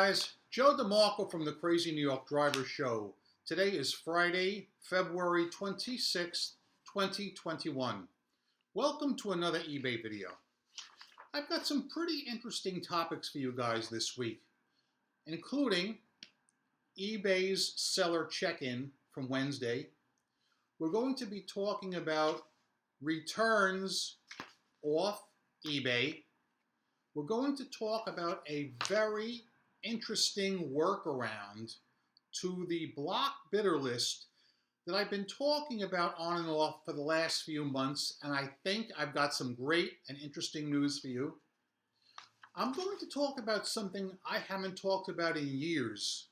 guys, Joe DeMarco from the Crazy New York Driver Show. Today is Friday, February 26th, 2021. Welcome to another eBay video. I've got some pretty interesting topics for you guys this week, including eBay's seller check-in from Wednesday. We're going to be talking about returns off eBay. We're going to talk about a very interesting workaround to the block bidder list that I've been talking about on and off for the last few months, and I think I've got some great and interesting news for you. I'm going to talk about something I haven't talked about in years.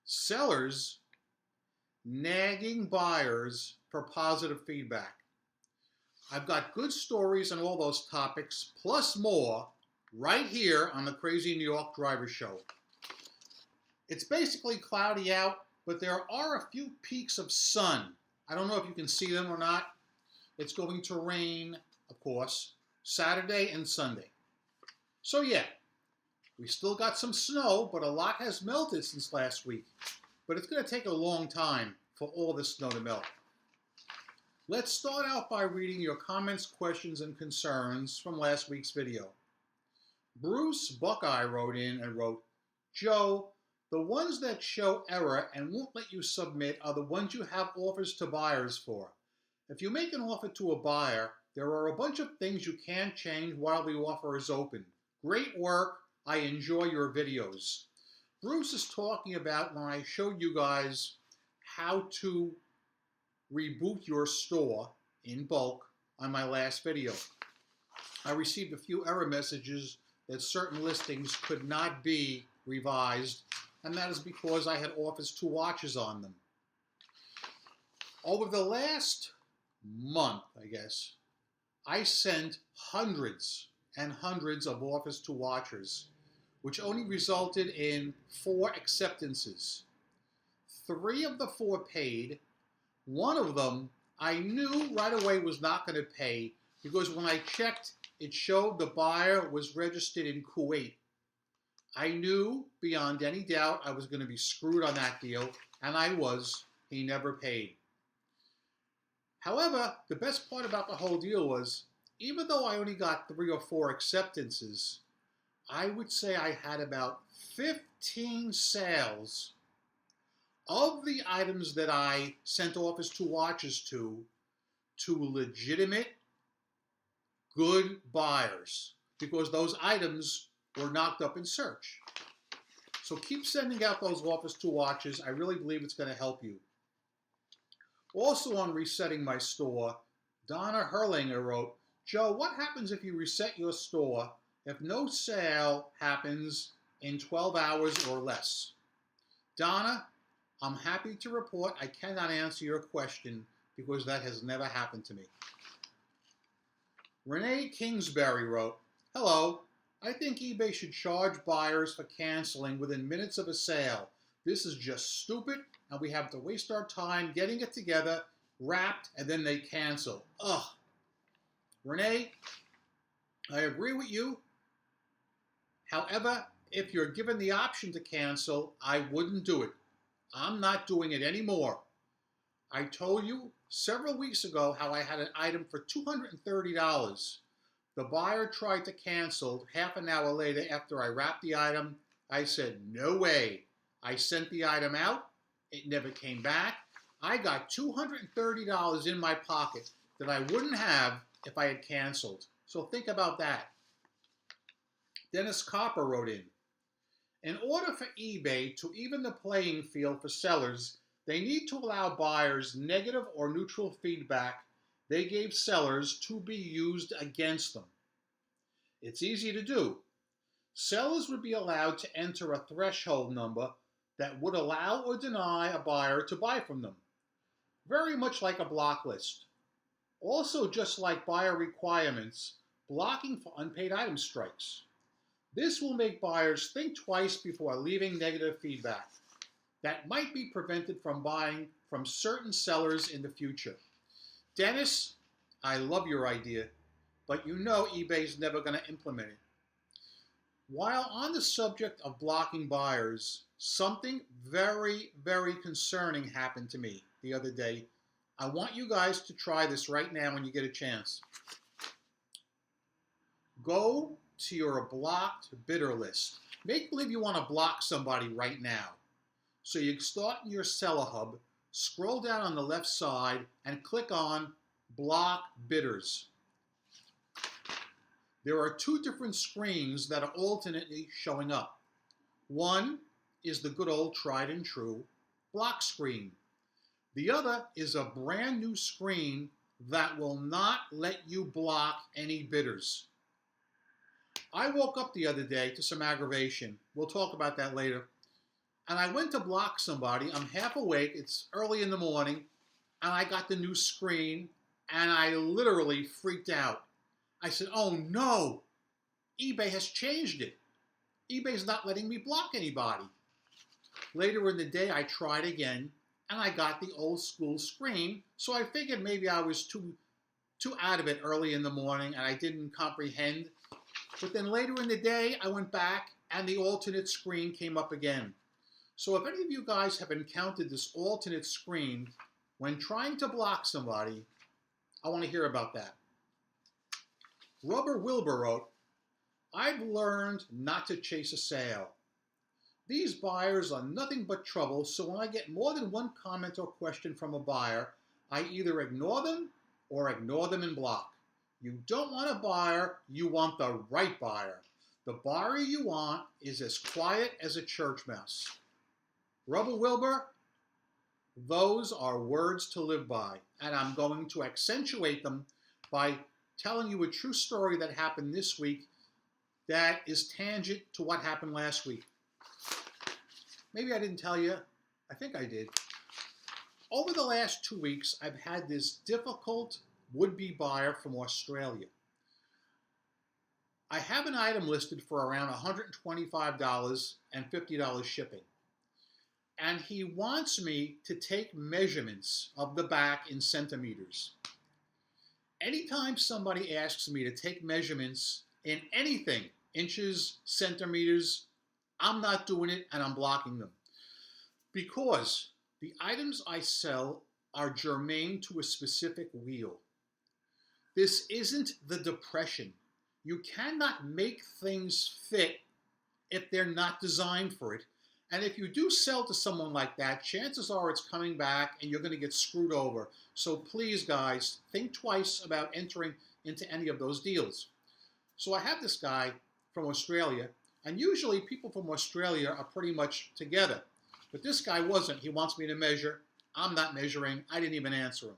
Sellers nagging buyers for positive feedback. I've got good stories on all those topics, plus more, right here on the Crazy New York Driver Show. It's basically cloudy out, but there are a few peaks of sun. I don't know if you can see them or not. It's going to rain, of course, Saturday and Sunday. So yeah, we still got some snow, but a lot has melted since last week. But it's going to take a long time for all this snow to melt. Let's start out by reading your comments, questions, and concerns from last week's video. Bruce Buckeye wrote in and wrote, Joe, the ones that show error and won't let you submit are the ones you have offers to buyers for. If you make an offer to a buyer, there are a bunch of things you can't change while the offer is open. Great work. I enjoy your videos. Bruce is talking about when I showed you guys how to reboot your store in bulk on my last video. I received a few error messages that certain listings could not be revised, and that is because I had offers to watches on them. Over the last month, I guess, I sent hundreds and hundreds of offers to watchers, which only resulted in 4 acceptances. 3 of the 4 paid. One of them I knew right away was not going to pay because when I checked, it showed the buyer was registered in Kuwait. I knew beyond any doubt I was going to be screwed on that deal, and I was. He never paid. However, the best part about the whole deal was, even though I only got 3 or 4 acceptances, I would say I had about 15 sales of the items that I sent offers to watches to legitimate, good buyers, because those items were knocked up in search. So keep sending out those offers to watches. I really believe it's going to help you. Also on resetting my store, Donna Herlinger wrote, Joe, what happens if you reset your store if no sale happens in 12 hours or less? Donna, I'm happy to report I cannot answer your question because that has never happened to me. Renee Kingsbury wrote, hello, I think eBay should charge buyers for canceling within minutes of a sale. This is just stupid, and we have to waste our time getting it together, wrapped, and then they cancel. Ugh. Renee, I agree with you. However, if you're given the option to cancel, I wouldn't do it. I'm not doing it anymore. I told you several weeks ago how I had an item for $230. The buyer tried to cancel half an hour later after I wrapped the item. I said, no way. I sent the item out. It never came back. I got $230 in my pocket that I wouldn't have if I had canceled. So think about that. Dennis Copper wrote in order for eBay to even the playing field for sellers, they need to allow buyers negative or neutral feedback they gave sellers to be used against them. It's easy to do. Sellers would be allowed to enter a threshold number that would allow or deny a buyer to buy from them. Very much like a block list. Also, just like buyer requirements, blocking for unpaid item strikes. This will make buyers think twice before leaving negative feedback that might be prevented from buying from certain sellers in the future. Dennis, I love your idea, but you know eBay's never going to implement it. While on the subject of blocking buyers, something very, very concerning happened to me the other day. I want you guys to try this right now when you get a chance. Go to your blocked bidder list. Make believe you want to block somebody right now. So you start in your Seller Hub, scroll down on the left side, and click on Block Bidders. There are two different screens that are alternately showing up. One is the good old tried and true block screen. The other is a brand new screen that will not let you block any bidders. I woke up the other day to some aggravation. We'll talk about that later. And I went to block somebody. I'm half awake. It's early in the morning. And I got the new screen. And I literally freaked out. I said, oh no, eBay has changed it. eBay's not letting me block anybody. Later in the day, I tried again, and I got the old school screen, so I figured maybe I was too out of it early in the morning, and I didn't comprehend. But then later in the day, I went back, and the alternate screen came up again. So if any of you guys have encountered this alternate screen when trying to block somebody, I want to hear about that. Rubber Wilbur wrote, I've learned not to chase a sale. These buyers are nothing but trouble, so when I get more than one comment or question from a buyer, I either ignore them or ignore them and block. You don't want a buyer, you want the right buyer. The buyer you want is as quiet as a church mouse. Rubber Wilbur, those are words to live by, and I'm going to accentuate them by telling you a true story that happened this week that is tangent to what happened last week. Maybe I didn't tell you. I think I did. Over the last 2 weeks, I've had this difficult would-be buyer from Australia. I have an item listed for around $125 and $50 shipping. And he wants me to take measurements of the back in centimeters. Anytime somebody asks me to take measurements in anything, inches, centimeters, I'm not doing it and I'm blocking them. Because the items I sell are germane to a specific wheel. This isn't the Depression. You cannot make things fit if they're not designed for it. And if you do sell to someone like that, chances are it's coming back and you're going to get screwed over. So please, guys, think twice about entering into any of those deals. So I have this guy from Australia, and usually people from Australia are pretty much together. But this guy wasn't. He wants me to measure. I'm not measuring. I didn't even answer him.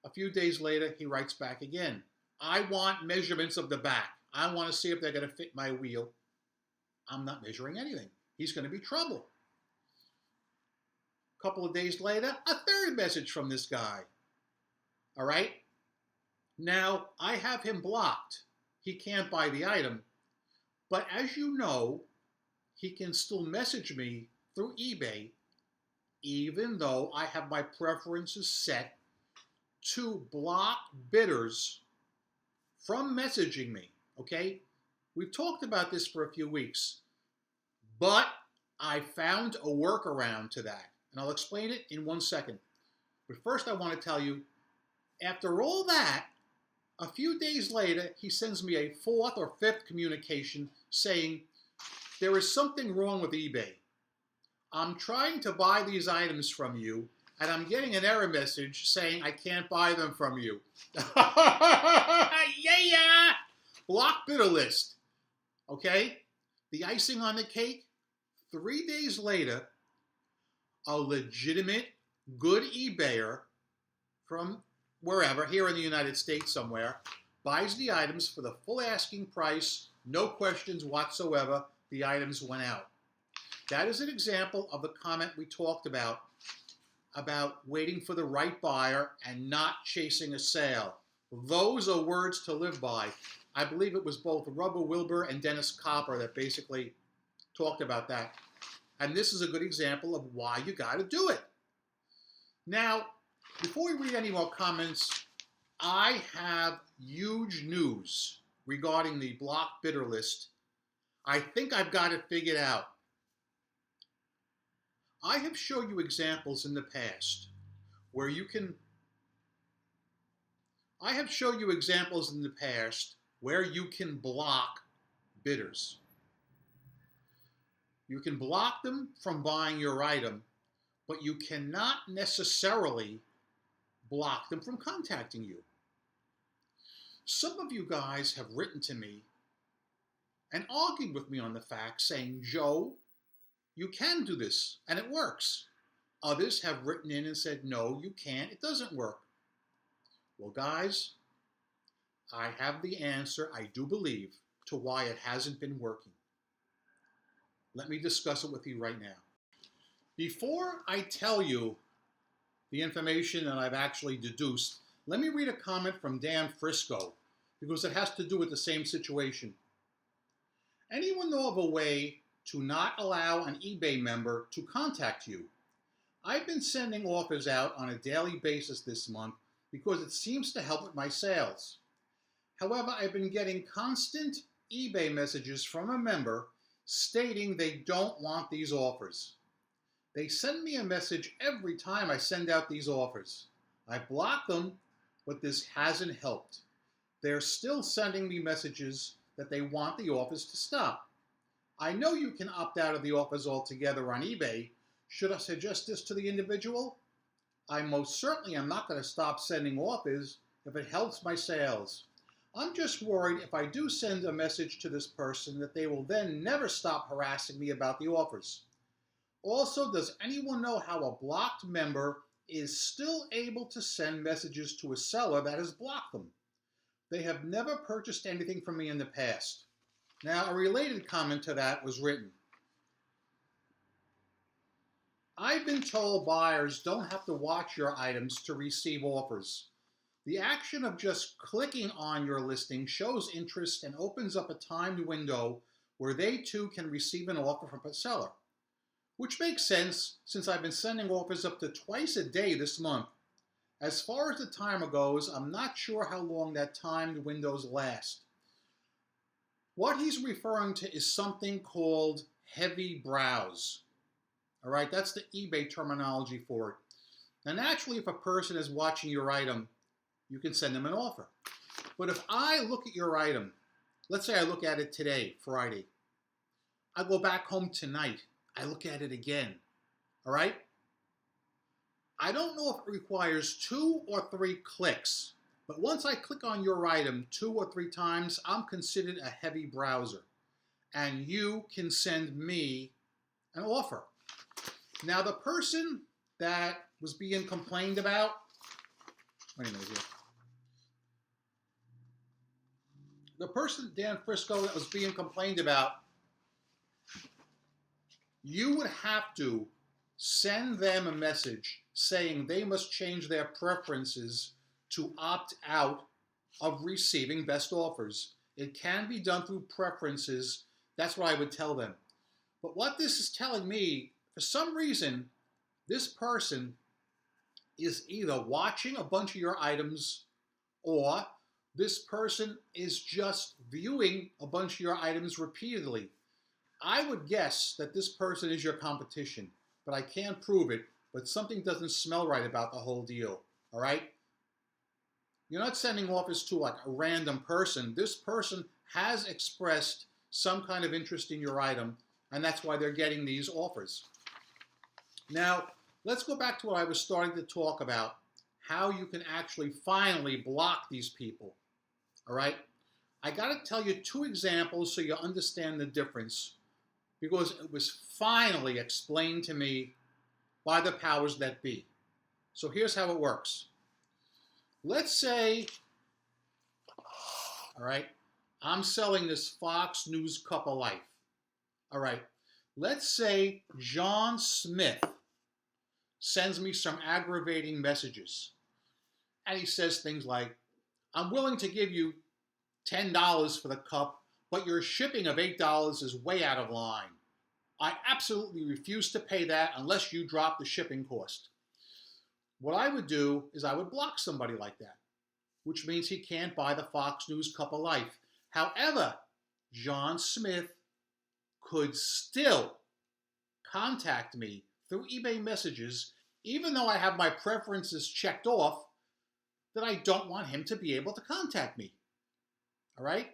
A few days later, he writes back again. I want measurements of the back. I want to see if they're going to fit my wheel. I'm not measuring anything. He's going to be trouble. A couple of days later, a third message from this guy. All right? Now, I have him blocked. He can't buy the item. But as you know, he can still message me through eBay, even though I have my preferences set to block bidders from messaging me, okay? We've talked about this for a few weeks, but I found a workaround to that, and I'll explain it in 1 second. But first I want to tell you, after all that, a few days later, he sends me a 4th or 5th communication saying, there is something wrong with eBay. I'm trying to buy these items from you, and I'm getting an error message saying I can't buy them from you. Yeah! Block bidder list. Okay? The icing on the cake, 3 days later, a legitimate, good eBayer from wherever, here in the United States somewhere, buys the items for the full asking price, no questions whatsoever, the items went out. That is an example of the comment we talked about waiting for the right buyer and not chasing a sale. Those are words to live by. I believe it was both Rubber Wilbur and Dennis Copper that basically talked about that. And this is a good example of why you got to do it. Now, before we read any more comments, I have huge news regarding the block bidder list. I think I've got it figured out. I have shown you examples in the past where you can block bidders. You can block them from buying your item, but you cannot necessarily block them from contacting you. Some of you guys have written to me and argued with me on the fact, saying, Joe, you can do this and it works. Others have written in and said, no, you can't, it doesn't work. Well, guys, I have the answer, I do believe, to why it hasn't been working. Let me discuss it with you right now. Before I tell you the information that I've actually deduced, let me read a comment from Dan Frisco, because it has to do with the same situation. Anyone know of a way to not allow an eBay member to contact you? I've been sending offers out on a daily basis this month because it seems to help with my sales. However, I've been getting constant eBay messages from a member stating they don't want these offers. They send me a message every time I send out these offers. I block them, but this hasn't helped. They're still sending me messages that they want the offers to stop. I know you can opt out of the offers altogether on eBay. Should I suggest this to the individual? I most certainly am not going to stop sending offers if it helps my sales. I'm just worried if I do send a message to this person that they will then never stop harassing me about the offers. Also, does anyone know how a blocked member is still able to send messages to a seller that has blocked them? They have never purchased anything from me in the past. Now, a related comment to that was written. I've been told buyers don't have to watch your items to receive offers. The action of just clicking on your listing shows interest and opens up a timed window where they too can receive an offer from a seller. Which makes sense since I've been sending offers up to twice a day this month. As far as the timer goes, I'm not sure how long that timed windows last. What he's referring to is something called heavy browse. All right, that's the eBay terminology for it. Now, naturally, if a person is watching your item, you can send them an offer. But if I look at your item, let's say I look at it today, Friday. I go back home tonight. I look at it again. All right? I don't know if it requires 2 or 3 clicks, but once I click on your item 2 or 3 times, I'm considered a heavy browser, and you can send me an offer. Now, the person that was being complained about, wait a minute here. The person, Dan Frisco, that was being complained about, you would have to send them a message saying they must change their preferences to opt out of receiving best offers. It can be done through preferences. That's what I would tell them. But what this is telling me, for some reason, this person is either watching a bunch of your items or this person is just viewing a bunch of your items repeatedly. I would guess that this person is your competition, but I can't prove it. But something doesn't smell right about the whole deal, all right? You're not sending offers to like a random person. This person has expressed some kind of interest in your item, and that's why they're getting these offers. Now, let's go back to what I was starting to talk about, how you can actually finally block these people, all right? I got to tell you 2 examples so you understand the difference, because it was finally explained to me by the powers that be. So here's how it works. Let's say, all right, I'm selling this Fox News Cup of Life. All right, let's say John Smith sends me some aggravating messages. And he says things like, I'm willing to give you $10 for the cup, but your shipping of $8 is way out of line. I absolutely refuse to pay that unless you drop the shipping cost. What I would do is I would block somebody like that, which means he can't buy the Fox News Cup of Life. However, John Smith could still contact me through eBay messages, even though I have my preferences checked off, that I don't want him to be able to contact me. All right?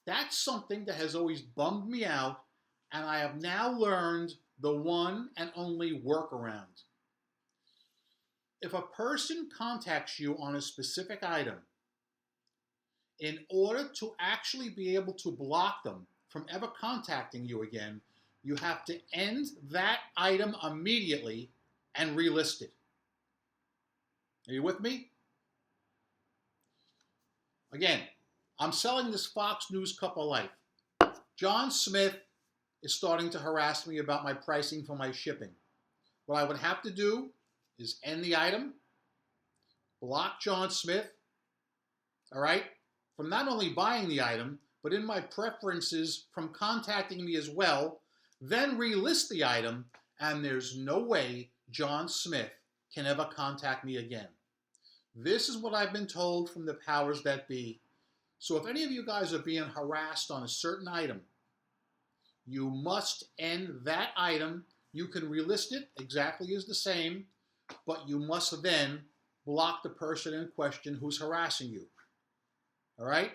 That's something that has always bummed me out, and I have now learned the one and only workaround. If a person contacts you on a specific item, in order to actually be able to block them from ever contacting you again, you have to end that item immediately and relist it. Are you with me? Again, I'm selling this Fox News Cup of Life. John Smith is starting to harass me about my pricing for my shipping. What I would have to do is end the item, block John Smith, all right, from not only buying the item, but in my preferences from contacting me as well, then relist the item, and there's no way John Smith can ever contact me again. This is what I've been told from the powers that be. So if any of you guys are being harassed on a certain item, you must end that item. You can relist it exactly as the same, but you must then block the person in question who's harassing you. All right?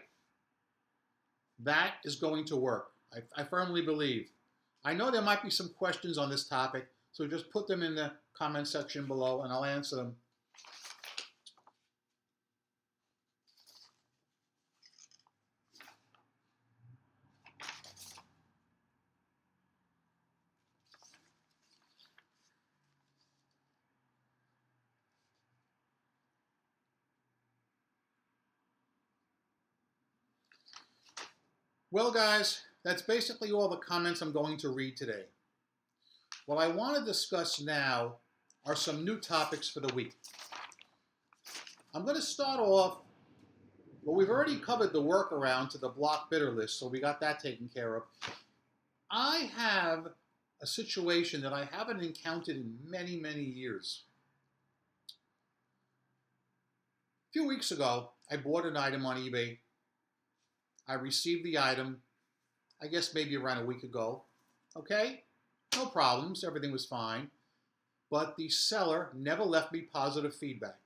That is going to work. I firmly believe. I know there might be some questions on this topic, so just put them in the comment section below and I'll answer them. Well, guys, that's basically all the comments I'm going to read today. What I want to discuss now are some new topics for the week. I'm going to start off, well, we've already covered the workaround to the block bidder list, so we got that taken care of. I have a situation that I haven't encountered in many, many years. A few weeks ago, I bought an item on eBay. I received the item, I guess maybe around a week ago. Okay, no problems, everything was fine. But the seller never left me positive feedback.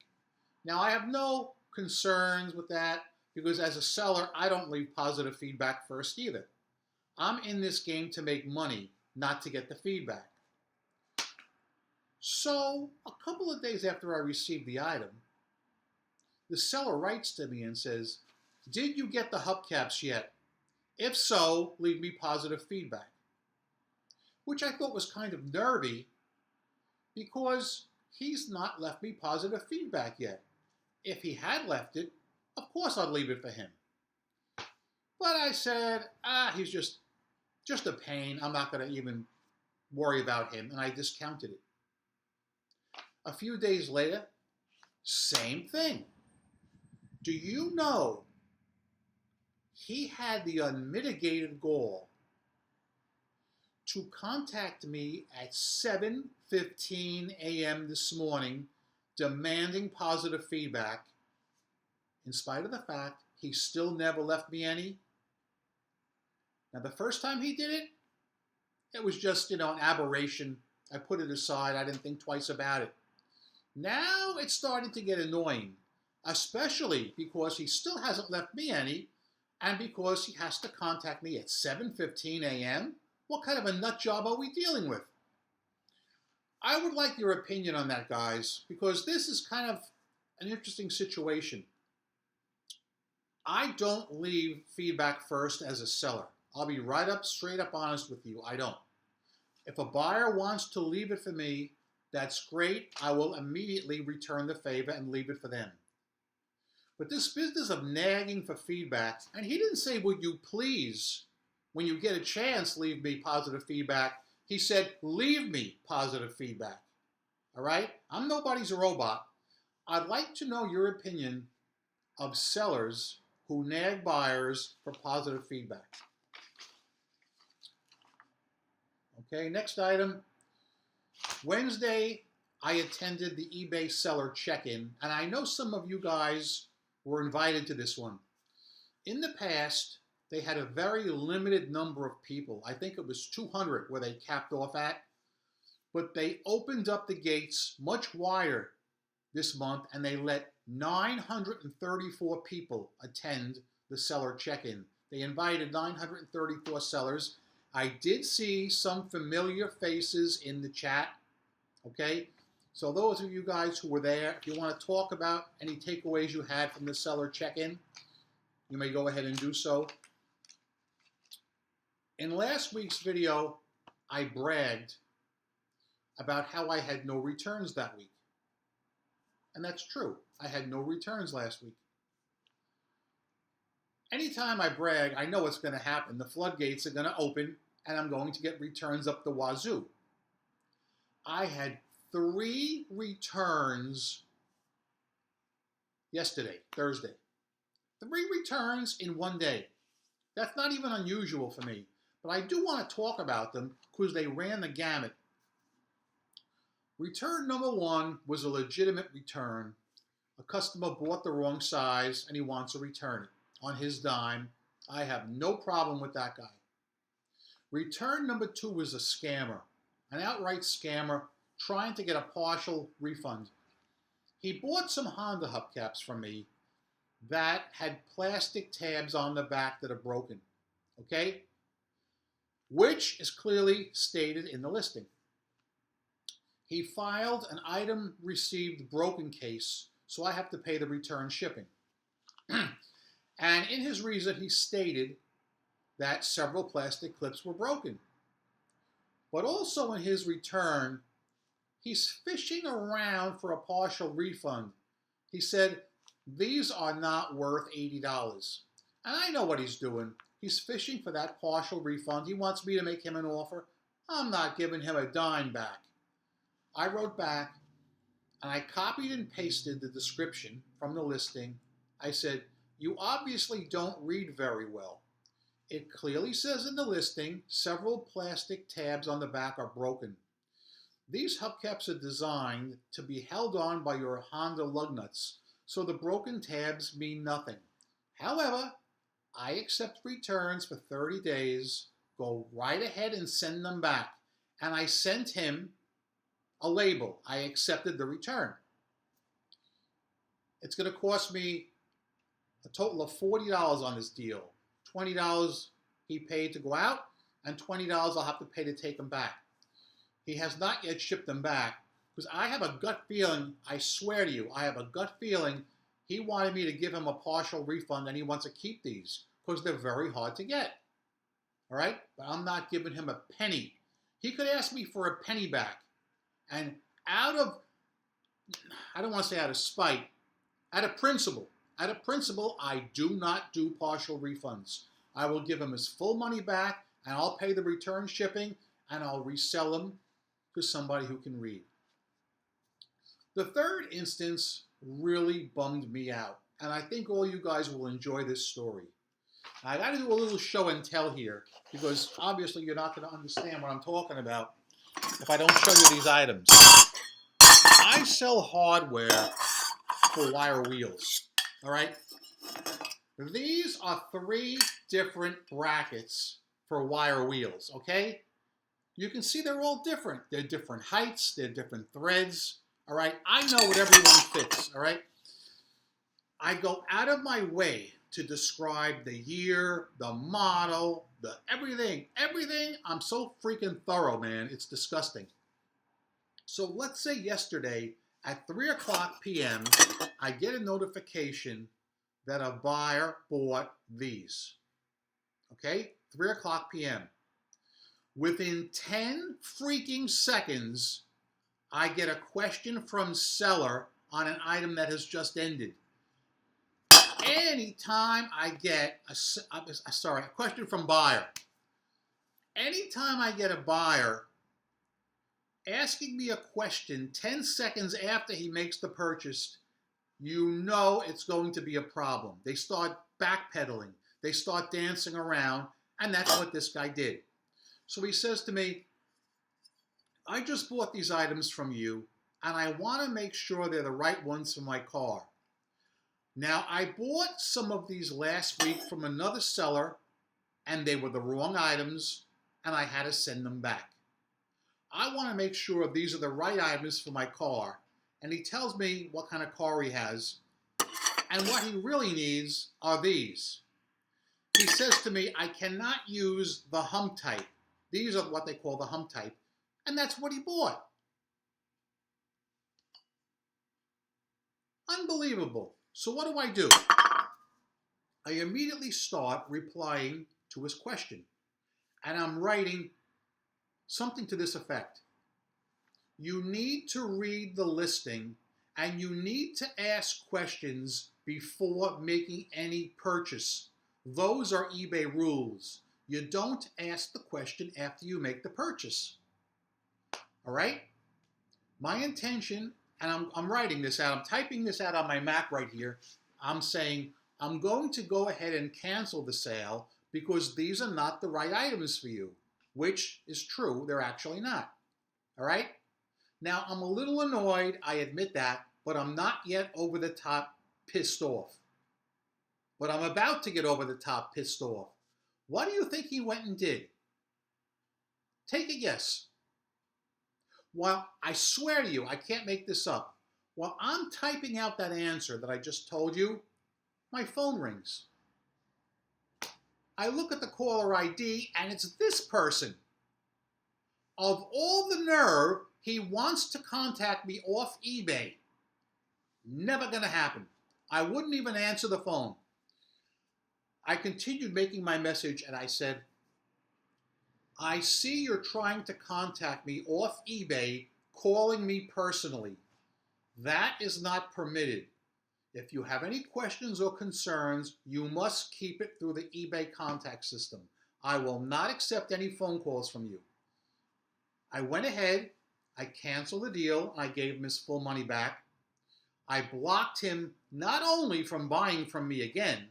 Now, I have no concerns with that because as a seller, I don't leave positive feedback first either. I'm in this game to make money, not to get the feedback. So, a couple of days after I received the item, the seller writes to me and says, "Did you get the hubcaps yet? If so, leave me positive feedback." Which I thought was kind of nervy because he's not left me positive feedback yet. If he had left it, of course I'd leave it for him. But I said, he's just a pain. I'm not going to even worry about him, and I discounted it. A few days later, same thing. Do you know he had the unmitigated gall to contact me at 7:15 a.m. this morning demanding positive feedback, in spite of the fact he still never left me any? Now, the first time he did it, it was just, an aberration. I put it aside. I didn't think twice about it. Now it's starting to get annoying, especially because he still hasn't left me any, and because he has to contact me at 7:15 a.m.? What kind of a nut job are we dealing with? I would like your opinion on that, guys, because this is kind of an interesting situation. I don't leave feedback first as a seller. I'll be straight up honest with you. I don't. If a buyer wants to leave it for me, that's great. I will immediately return the favor and leave it for them. But this business of nagging for feedback, and he didn't say, "Would you please, when you get a chance, leave me positive feedback." He said, "Leave me positive feedback." All right? I'm nobody's robot. I'd like to know your opinion of sellers who nag buyers for positive feedback. Okay, next item. Wednesday, I attended the eBay seller check-in, and I know some of you guys were invited to this one. In the past, they had a very limited number of people. I think it was 200 where they capped off at. But they opened up the gates much wider this month, and they let 934 people attend the seller check-in. They invited 934 sellers. I did see some familiar faces in the chat, okay? So those of you guys who were there, if you want to talk about any takeaways you had from the seller check-in, you may go ahead and do so. In last week's video, I bragged about how I had no returns that week. And that's true. I had no returns last week. Anytime I brag, I know what's going to happen. The floodgates are going to open, and I'm going to get returns up the wazoo. I had 3 returns yesterday, Thursday. 3 returns in one day. That's not even unusual for me. But I do want to talk about them because they ran the gamut. Return number 1 was a legitimate return. A customer bought the wrong size and he wants to return it on his dime. I have no problem with that guy. Return number 2 was a scammer, an outright scammer trying to get a partial refund. He bought some Honda hubcaps from me that had plastic tabs on the back that are broken, okay? Which is clearly stated in the listing. He filed an item received broken case, so I have to pay the return shipping. And in his reason, he stated that several plastic clips were broken. But also in his return, he's fishing around for a partial refund. He said, these are not worth $80. And I know what he's doing. He's fishing for that partial refund. He wants me to make him an offer. I'm not giving him a dime back. I wrote back, and I copied and pasted the description from the listing. I said, you obviously don't read very well. It clearly says in the listing, several plastic tabs on the back are broken. These hubcaps are designed to be held on by your Honda lug nuts, so the broken tabs mean nothing. However, I accept returns for 30 days. Go right ahead and send them back. And I sent him a label. I accepted the return. It's going to cost me a total of $40 on this deal. $20 he paid to go out, and $20 I'll have to pay to take them back. He has not yet shipped them back because I have a gut feeling, I swear to you, I have a gut feeling he wanted me to give him a partial refund and he wants to keep these because they're very hard to get. All right? But I'm not giving him a penny. He could ask me for a penny back. And out of, I don't want to say out of spite, out of principle, I do not do partial refunds. I will give him his full money back, and I'll pay the return shipping, and I'll resell them to somebody who can read. The third instance really bummed me out, and I think all you guys will enjoy this story. I got to do a little show and tell here, because obviously you're not going to understand what I'm talking about if I don't show you these items. I sell hardware for wire wheels, all right? These are 3 different brackets for wire wheels, okay? You can see they're all different. They're different heights, they're different threads, all right? I know what everyone fits, all right? I go out of my way to describe the year, the model, the everything. I'm so freaking thorough, man. It's disgusting. So let's say yesterday at 3:00 p.m., I get a notification that a buyer bought these. Okay? 3:00 p.m. Within 10 freaking seconds, I get a question from seller on an item that has just ended. Anytime I get a question from buyer. Anytime I get a buyer asking me a question 10 seconds after he makes the purchase, you know it's going to be a problem. They start backpedaling. They start dancing around, and that's what this guy did. So he says to me, I just bought these items from you, and I want to make sure they're the right ones for my car. Now, I bought some of these last week from another seller and they were the wrong items, and I had to send them back. I want to make sure these are the right items for my car, and he tells me what kind of car he has, and what he really needs are these. He says to me, I cannot use the hump type. These are what they call the hump type, and that's what he bought. Unbelievable. So what do? I immediately start replying to his question, and I'm writing something to this effect. You need to read the listing, and you need to ask questions before making any purchase. Those are eBay rules. You don't ask the question after you make the purchase. All right? My intention, and I'm writing this out, I'm typing this out on my Mac right here. I'm saying, I'm going to go ahead and cancel the sale because these are not the right items for you, which is true, they're actually not. All right? Now, I'm a little annoyed, I admit that, but I'm not yet over the top pissed off. But I'm about to get over the top pissed off. What do you think he went and did? Take a guess. While I swear to you, I can't make this up. While I'm typing out that answer that I just told you, my phone rings. I look at the caller ID and it's this person. Of all the nerve, he wants to contact me off eBay. Never gonna happen. I wouldn't even answer the phone. I continued making my message and I said, I see you're trying to contact me off eBay, calling me personally. That is not permitted. If you have any questions or concerns, you must keep it through the eBay contact system. I will not accept any phone calls from you. I went ahead, I canceled the deal, and I gave him his full money back. I blocked him not only from buying from me again,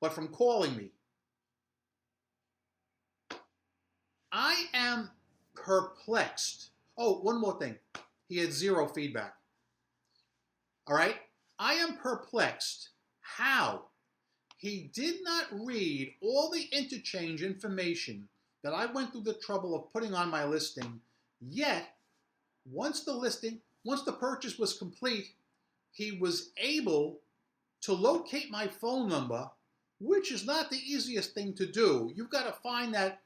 but from calling me. I am perplexed. Oh, one more thing. He had zero feedback. All right? I am perplexed how he did not read all the interchange information that I went through the trouble of putting on my listing, yet once the purchase was complete, he was able to locate my phone number, which is not the easiest thing to do. You've got to find that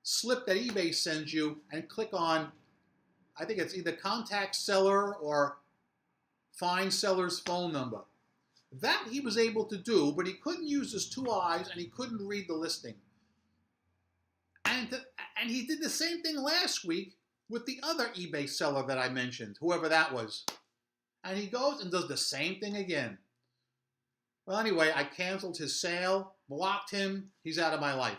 slip that eBay sends you and click on, I think it's either contact seller or find seller's phone number. That he was able to do, but he couldn't use his two eyes and he couldn't read the listing. And he did the same thing last week with the other eBay seller that I mentioned, whoever that was. And he goes and does the same thing again. Well, anyway, I canceled his sale, blocked him, he's out of my life.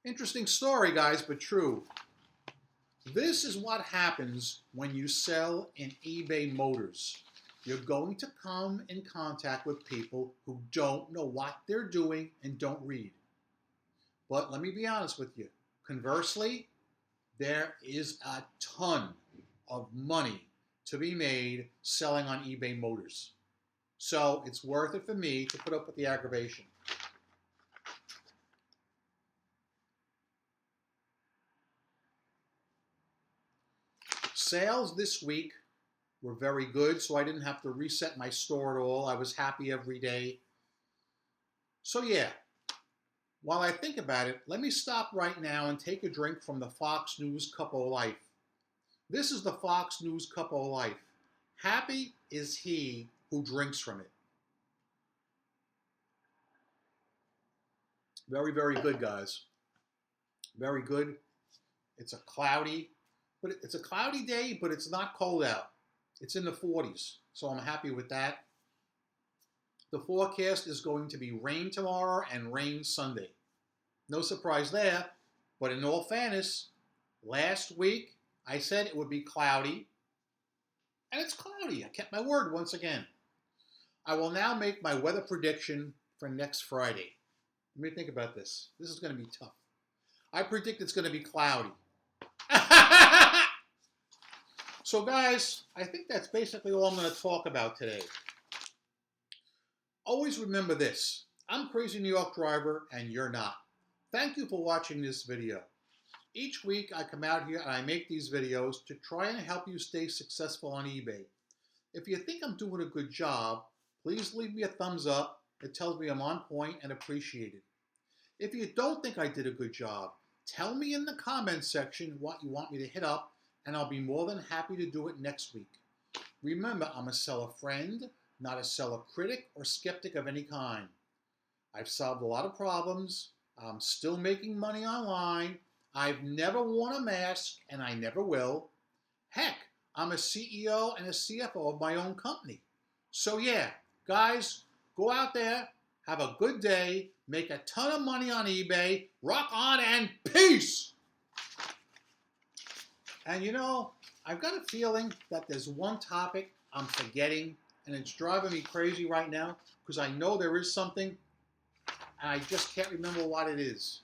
Interesting story, guys, but true. This is what happens when you sell in eBay Motors. You're going to come in contact with people who don't know what they're doing and don't read. But let me be honest with you. Conversely, there is a ton of money to be made selling on eBay Motors. So it's worth it for me to put up with the aggravation. Sales this week were very good, so I didn't have to reset my store at all. I was happy every day. So yeah, while I think about it, let me stop right now and take a drink from the Fox News Cup of Life. This is the Fox News Cup of Life. Happy is he who drinks from it. Very, very good, guys. Very good. It's a cloudy day, but it's not cold out. It's in the 40s, so I'm happy with that. The forecast is going to be rain tomorrow and rain Sunday. No surprise there, but in all fairness, last week I said it would be cloudy, and it's cloudy. I kept my word once again. I will now make my weather prediction for next Friday. Let me think about this. This is going to be tough. I predict it's going to be cloudy. So guys, I think that's basically all I'm going to talk about today. Always remember this. I'm Crazy New York Driver, and you're not. Thank you for watching this video. Each week I come out here and I make these videos to try and help you stay successful on eBay. If you think I'm doing a good job, please leave me a thumbs up. It tells me I'm on point and appreciated. If you don't think I did a good job, tell me in the comments section what you want me to hit up, and I'll be more than happy to do it next week. Remember, I'm a seller friend, not a seller critic or skeptic of any kind. I've solved a lot of problems. I'm still making money online. I've never worn a mask, and I never will. Heck, I'm a CEO and a CFO of my own company. So yeah, guys, go out there, have a good day, make a ton of money on eBay, rock on, and peace! And you know, I've got a feeling that there's one topic I'm forgetting, and it's driving me crazy right now because I know there is something, and I just can't remember what it is.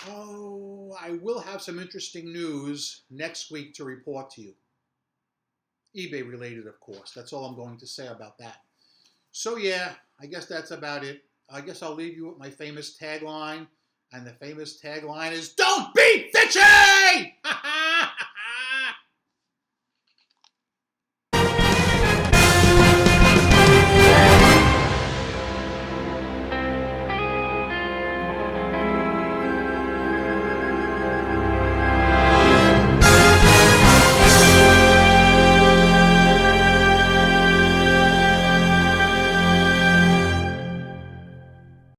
Oh, I will have some interesting news next week to report to you. eBay related, of course. That's all I'm going to say about that. So yeah, I guess that's about it. I guess I'll leave you with my famous tagline. And the famous tagline is, "Don't be fishy!"